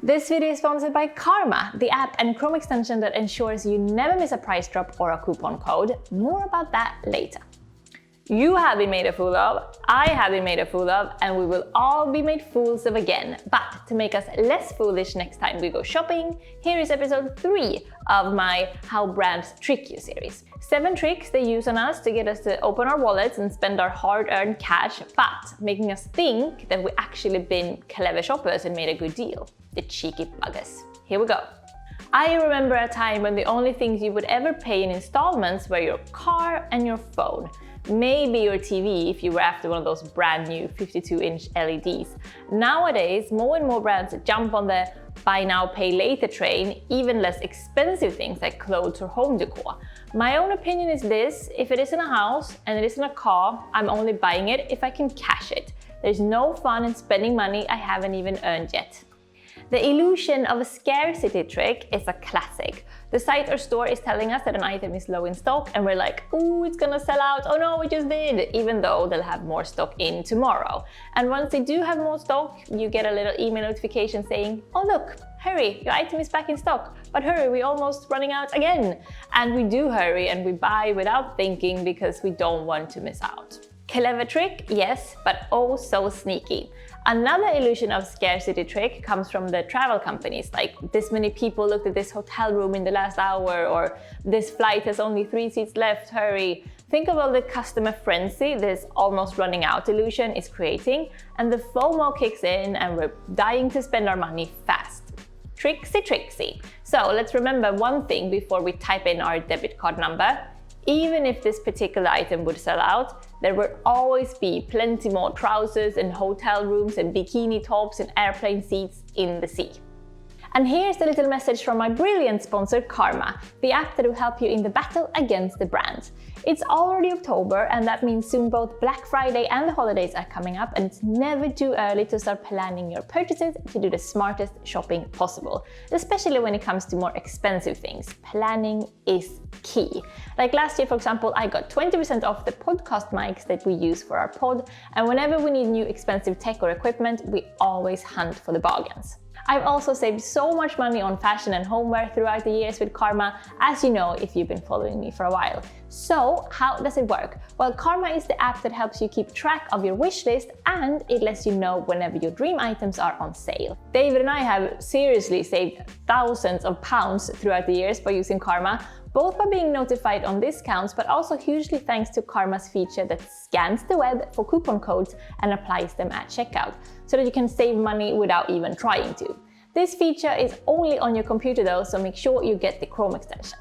This video is sponsored by Karma, the app and Chrome extension that ensures you never miss a price drop or a coupon code. More about that later. You have been made a fool of, I have been made a fool of, and we will all be made fools of again. But to make us less foolish next time we go shopping, here is episode 3 of my How Brands Trick You series. 7 tricks they use on us to get us to open our wallets and spend our hard-earned cash, but making us think that we actually been clever shoppers and made a good deal. The cheeky buggers. Here we go. I remember a time when the only things you would ever pay in installments were your car and your phone. Maybe your TV if you were after one of those brand new 52-inch LEDs. Nowadays, more and more brands jump on the buy now, pay later train, even less expensive things like clothes or home decor. My own opinion is this: if it isn't a house and it isn't a car, I'm only buying it if I can cash it. There's no fun in spending money I haven't even earned yet. The illusion of a scarcity trick is a classic. The site or store is telling us that an item is low in stock and we're like, ooh, it's gonna sell out, oh no, it just did, even though they'll have more stock in tomorrow. And once they do have more stock, you get a little email notification saying, oh look, hurry, your item is back in stock, but hurry, we're almost running out again. And we do hurry and we buy without thinking because we don't want to miss out. Clever trick, yes, but oh so sneaky. Another illusion of scarcity trick comes from the travel companies, like this many people looked at this hotel room in the last hour, or this flight has only 3 seats left, hurry. Think of all the customer frenzy this almost running out illusion is creating, and the FOMO kicks in and we're dying to spend our money fast. Tricksy. So let's remember one thing before we type in our debit card number. Even if this particular item would sell out, there will always be plenty more trousers and hotel rooms and bikini tops and airplane seats in the sea. And here's the little message from my brilliant sponsor Karma, the app that will help you in the battle against the brands. It's already October, and that means soon both Black Friday and the holidays are coming up, and it's never too early to start planning your purchases to do the smartest shopping possible. Especially when it comes to more expensive things, planning is key. Like last year, for example, I got 20% off the podcast mics that we use for our pod, and whenever we need new expensive tech or equipment, we always hunt for the bargains. I've also saved so much money on fashion and homeware throughout the years with Karma, as you know if you've been following me for a while. So how does it work? Well, Karma is the app that helps you keep track of your wish list, and it lets you know whenever your dream items are on sale. David and I have seriously saved thousands of pounds throughout the years by using Karma, both by being notified on discounts, but also hugely thanks to Karma's feature that scans the web for coupon codes and applies them at checkout, so that you can save money without even trying to. This feature is only on your computer though, so make sure you get the Chrome extension.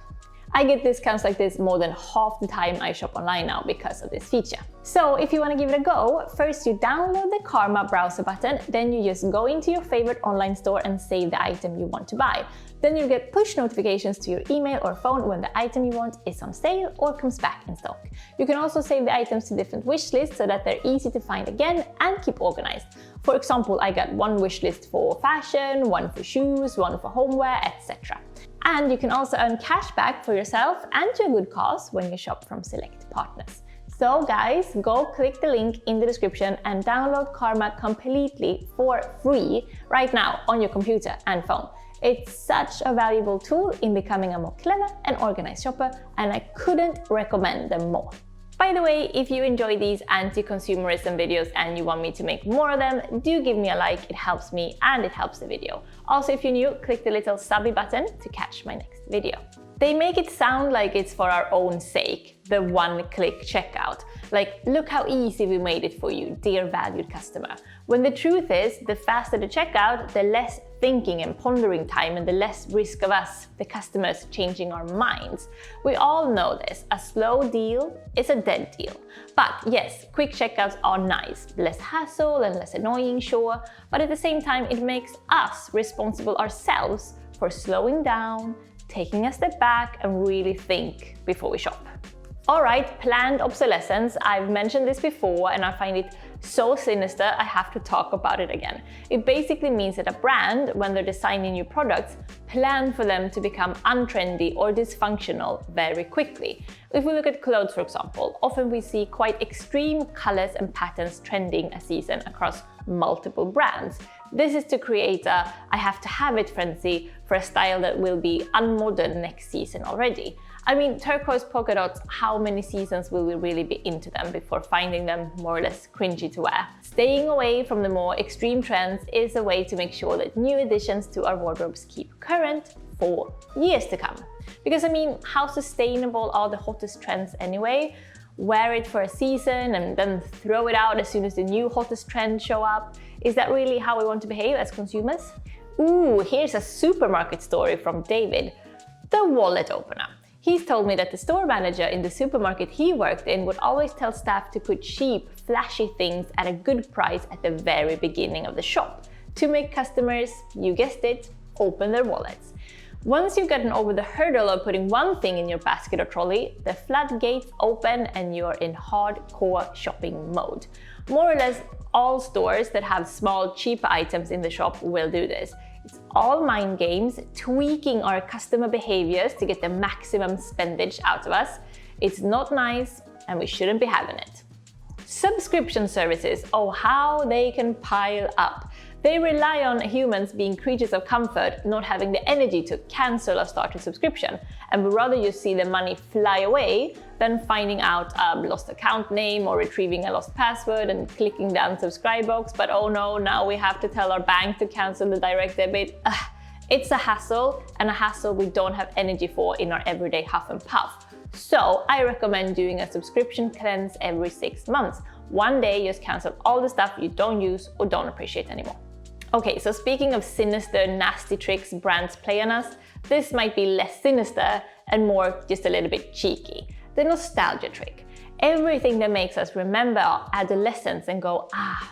I get discounts like this more than half the time I shop online now because of this feature. So if you want to give it a go, first you download the Karma browser button, then you just go into your favorite online store and save the item you want to buy. Then you'll get push notifications to your email or phone when the item you want is on sale or comes back in stock. You can also save the items to different wish lists so that they're easy to find again and keep organized. For example, I got one wish list for fashion, one for shoes, one for homeware, etc. And you can also earn cash back for yourself and to a good cause when you shop from select partners. So guys, go click the link in the description and download Karma completely for free right now on your computer and phone. It's such a valuable tool in becoming a more clever and organized shopper, and I couldn't recommend them more. By the way, if you enjoy these anti-consumerism videos and you want me to make more of them, do give me a like, it helps me and it helps the video. Also, if you're new, click the little subby button to catch my next video. They make it sound like it's for our own sake, the one-click checkout. Like, look how easy we made it for you, dear valued customer. When the truth is, the faster the checkout, the less thinking and pondering time and the less risk of us, the customers, changing our minds. We all know this, a slow deal is a dead deal. But yes, quick checkouts are nice, less hassle and less annoying, sure, but at the same time it makes us responsible ourselves for slowing down, taking a step back and really think before we shop. Alright, planned obsolescence. I've mentioned this before and I find it so sinister I have to talk about it again. It basically means that a brand, when they're designing new products, plan for them to become untrendy or dysfunctional very quickly. If we look at clothes, for example, often we see quite extreme colors and patterns trending a season across multiple brands. This is to create a I have to have it frenzy for a style that will be unmodern next season already. I mean, turquoise polka dots, how many seasons will we really be into them before finding them more or less cringy to wear? Staying away from the more extreme trends is a way to make sure that new additions to our wardrobes keep current for years to come. Because I mean, how sustainable are the hottest trends anyway? Wear it for a season and then throw it out as soon as the new hottest trends show up. Is that really how we want to behave as consumers? Ooh, here's a supermarket story from David. The wallet opener. He's told me that the store manager in the supermarket he worked in would always tell staff to put cheap, flashy things at a good price at the very beginning of the shop to make customers, you guessed it, open their wallets. Once you've gotten over the hurdle of putting one thing in your basket or trolley, the floodgates open and you're in hardcore shopping mode. More or less all stores that have small, cheap items in the shop will do this. It's all mind games, tweaking our customer behaviors to get the maximum spendage out of us. It's not nice and we shouldn't be having it. Subscription services, oh how they can pile up. They rely on humans being creatures of comfort, not having the energy to cancel or start a subscription, and would rather you see the money fly away than finding out a lost account name or retrieving a lost password and clicking the unsubscribe box, but oh no, now we have to tell our bank to cancel the direct debit. It's a hassle, and a hassle we don't have energy for in our everyday huff and puff. So I recommend doing a subscription cleanse every 6 months. One day, just cancel all the stuff you don't use or don't appreciate anymore. Okay, so speaking of sinister, nasty tricks brands play on us, this might be less sinister and more just a little bit cheeky. The nostalgia trick. Everything that makes us remember our adolescence and go,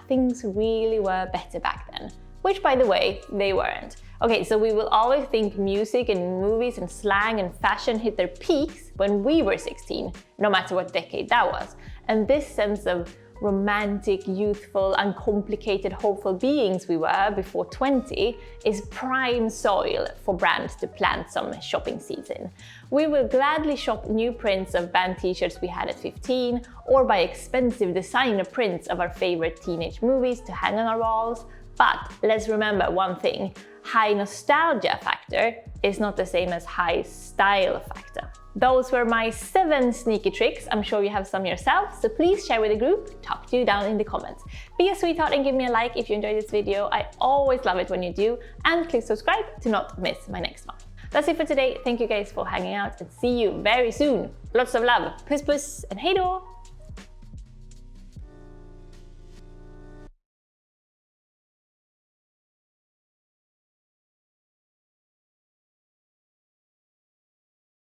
things really were better back then. Which, by the way, they weren't. Okay, so we will always think music and movies and slang and fashion hit their peaks when we were 16, no matter what decade that was. And this sense of romantic, youthful, uncomplicated, hopeful beings we were before 20 is prime soil for brands to plant some shopping seeds in. We will gladly shop new prints of band t-shirts we had at 15 or buy expensive designer prints of our favorite teenage movies to hang on our walls. But let's remember one thing, high nostalgia factor is not the same as high style factor. Those were my 7 sneaky tricks. I'm sure you have some yourself, so please share with the group, talk to you down in the comments. Be a sweetheart and give me a like if you enjoyed this video. I always love it when you do, and click subscribe to not miss my next one. That's it for today. Thank you guys for hanging out and see you very soon. Lots of love. Puss puss and hej då!